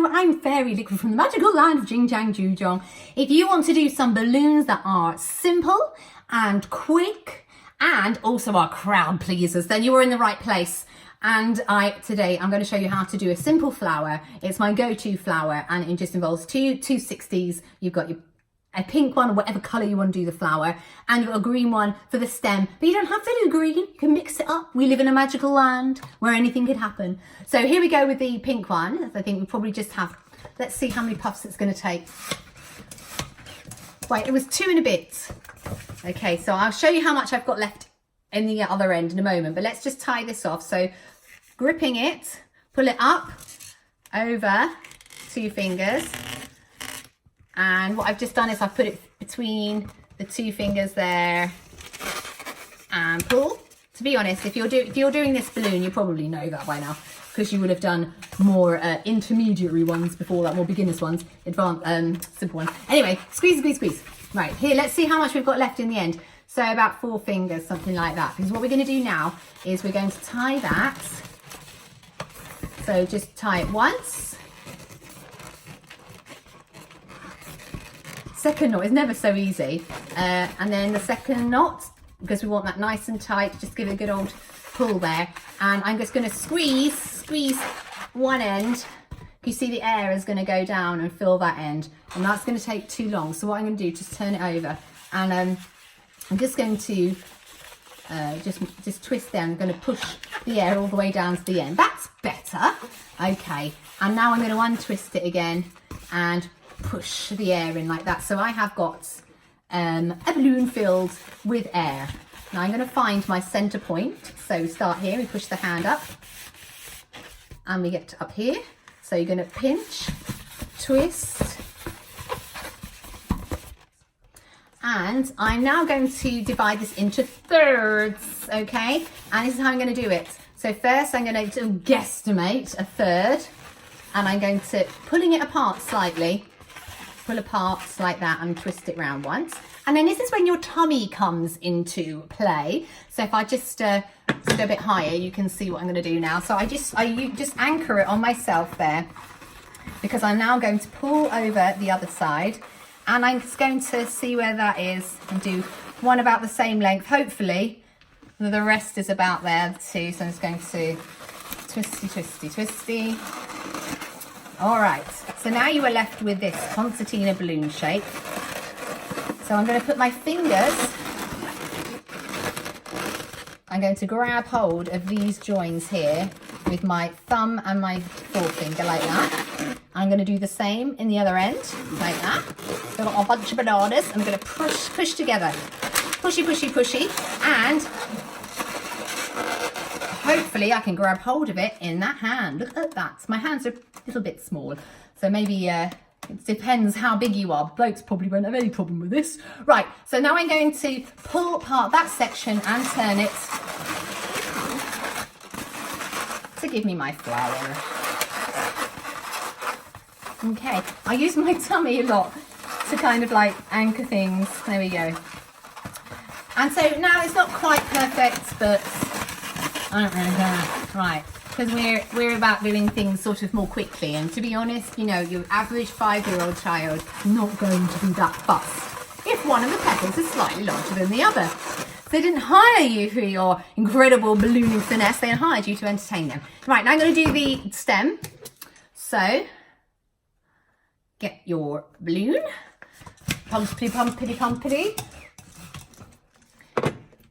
Hello, I'm Fairy Liquid from the magical land of JingJangJooJong. If you want to do some balloons that are simple and quick and also are crowd pleasers, then you are in the right place. And today I'm going to show you how to do a simple flower. It's my go-to flower, and it just involves two 60s. You've got a pink one, or whatever colour you want to do the flower, and you've got a green one for the stem. But you don't have to do green, you can mix it up. We live in a magical land where anything could happen. So here we go with the pink one. I think we probably just have, let's see how many puffs it's going to take. Right, it was 2 and a bit. Okay, so I'll show you how much I've got left in the other end in a moment, but let's just tie this off. So gripping it, pull it up over 2 fingers. And what I've just done is I've put it between the 2 fingers there and pull. To be honest, if you're doing this balloon, you probably know that by now, because you would have done more intermediary ones before that, more beginners ones, advanced, simple ones. Anyway, squeeze, squeeze, squeeze. Right, here, let's see how much we've got left in the end. So about 4 fingers, something like that. Because what we're going to do now is we're going to tie that. So just tie it once. Second knot is never so easy, and then the second knot, because we want that nice and tight, just give it a good old pull there, and I'm just going to squeeze one end. You see the air is going to go down and fill that end, and that's going to take too long. So what I'm going to do is just turn it over, and I'm just going to just twist there. I'm going to push the air all the way down to the end. That's better. Okay, and now I'm going to untwist it again and push the air in like that. So I have got a balloon filled with air. Now I'm going to find my center point. So start here, we push the hand up and we get to up here. So you're going to pinch, twist, and I'm now going to divide this into thirds, okay? And this is how I'm going to do it. So first I'm going to guesstimate a third, and I'm going to pulling it apart slightly. Pull apart like that and twist it round once. And then this is when your tummy comes into play. So if I just go a bit higher, you can see what I'm going to do now. So I just anchor it on myself there, because I'm now going to pull over the other side, and I'm just going to see where that is and do one about the same length. Hopefully the rest is about there too. So I'm just going to twisty, twisty, twisty. All right, so now you are left with this concertina balloon shape. So I'm going to put my fingers, I'm going to grab hold of these joins here with my thumb and my forefinger like that. I'm going to do the same in the other end, like that. So I've got a bunch of bananas. I'm going to push together, pushy, pushy, pushy, and hopefully I can grab hold of it in that hand. Look at that. My hands are a little bit small, so maybe it depends how big you are. Blokes probably won't have any problem with this. Right, so now I'm going to pull apart that section and turn it to give me my flower. Okay, I use my tummy a lot to kind of like anchor things. There we go. And so now it's not quite perfect, but I don't really care. Right, because we're about doing things sort of more quickly, and to be honest, you know, your average 5-year-old child is not going to be that fussed if one of the petals is slightly larger than the other. They didn't hire you for your incredible ballooning finesse, they hired you to entertain them. Right, now I'm going to do the stem. So get your balloon, pumpity, pumpity, pumpity.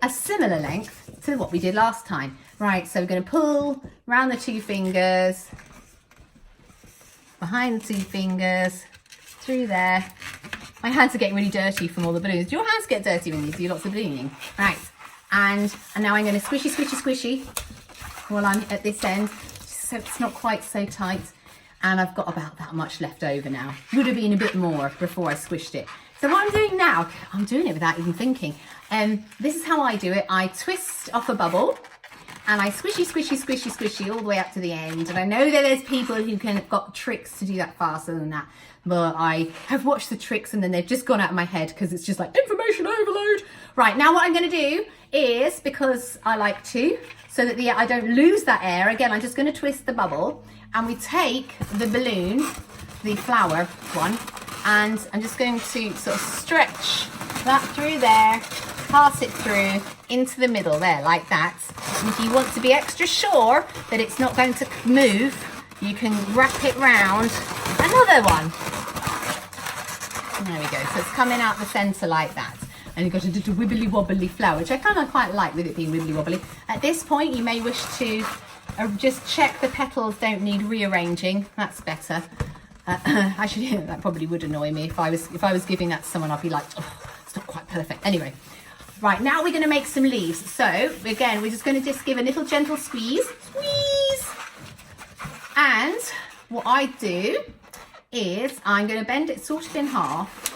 A similar length to what we did last time. Right, so we're going to pull around the 2 fingers, behind the 2 fingers, through there. My hands are getting really dirty from all the balloons. Do your hands get dirty when you do lots of ballooning? Right, and now I'm going to squishy, squishy, squishy while I'm at this end, so it's not quite so tight. And I've got about that much left over now. Would have been a bit more before I squished it. So what I'm doing now, I'm doing it without even thinking. This is how I do it. I twist off a bubble, and I squishy, squishy, squishy, squishy all the way up to the end. And I know that there's people who can got tricks to do that faster than that, but I have watched the tricks and then they've just gone out of my head because it's just like information overload. Right, now what I'm going to do is, because I like to, so that I don't lose that air, again, I'm just going to twist the bubble, and we take the balloon, the flower one, and I'm just going to sort of stretch that through there, pass it through into the middle there, like that. And if you want to be extra sure that it's not going to move, you can wrap it round another one. There we go, so it's coming out the centre like that. And you've got a little wibbly wobbly flower, which I kind of quite like with it being wibbly wobbly. At this point, you may wish to just check the petals don't need rearranging. That's better. Actually, that probably would annoy me if I was giving that to someone. I'd be like, oh, it's not quite perfect. Anyway, right, now we're going to make some leaves. So again, we're just going to give a little gentle squeeze, and what I do is I'm going to bend it sort of in half.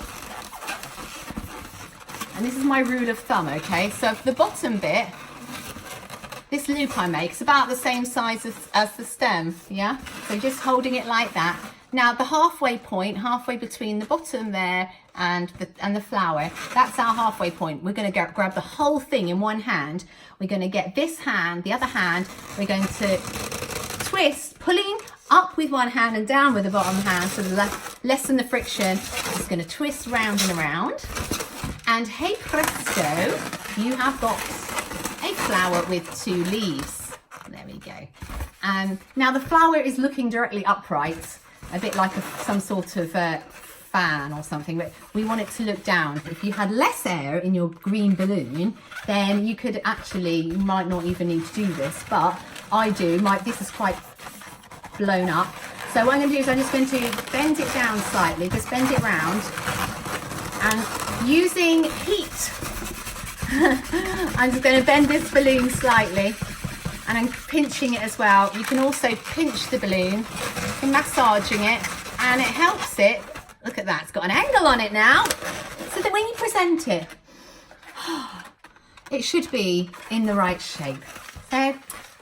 And this is my rule of thumb, okay? So the bottom bit, this loop I make, is about the same size as the stem, yeah? So just holding it like that. Now the halfway point, halfway between the bottom there and the flower, that's our halfway point. We're going to grab the whole thing in one hand. We're going to get this hand, the other hand, we're going to twist, pulling up with one hand and down with the bottom hand, so lessen the friction. Just going to twist round and around. And hey presto, you have got a flower with 2 leaves. There we go. Now the flower is looking directly upright, a bit like some sort of fan or something, but we want it to look down. If you had less air in your green balloon, then you could actually, you might not even need to do this, but I do. This is quite blown up. So what I'm going to do is I'm just going to bend it down slightly, just bend it round, and using heat, I'm just going to bend this balloon slightly, and I'm pinching it as well. You can also pinch the balloon, massaging it, and it helps it. Look at that, it's got an angle on it now, so that when you present it, it should be in the right shape. So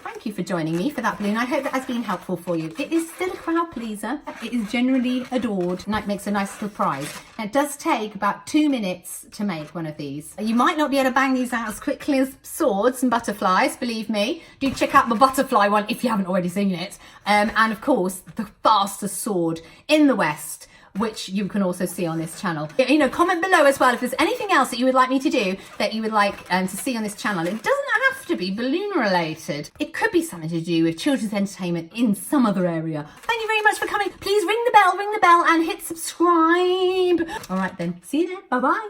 thank you for joining me for that balloon. I hope that has been helpful for you. It is still a crowd pleaser. It is generally adored, and it makes a nice little prize. And it does take about 2 minutes to make one of these. You might not be able to bang these out as quickly as swords and butterflies, believe me. Do check out the butterfly one if you haven't already seen it. And of course, the fastest sword in the West, which you can also see on this channel. You know, comment below as well if there's anything else that you would like me to do, that you would like to see on this channel. It doesn't have to be balloon related. It could be something to do with children's entertainment in some other area. Thank you very much for coming. Please ring the bell and hit subscribe. All right then, see you then. Bye bye.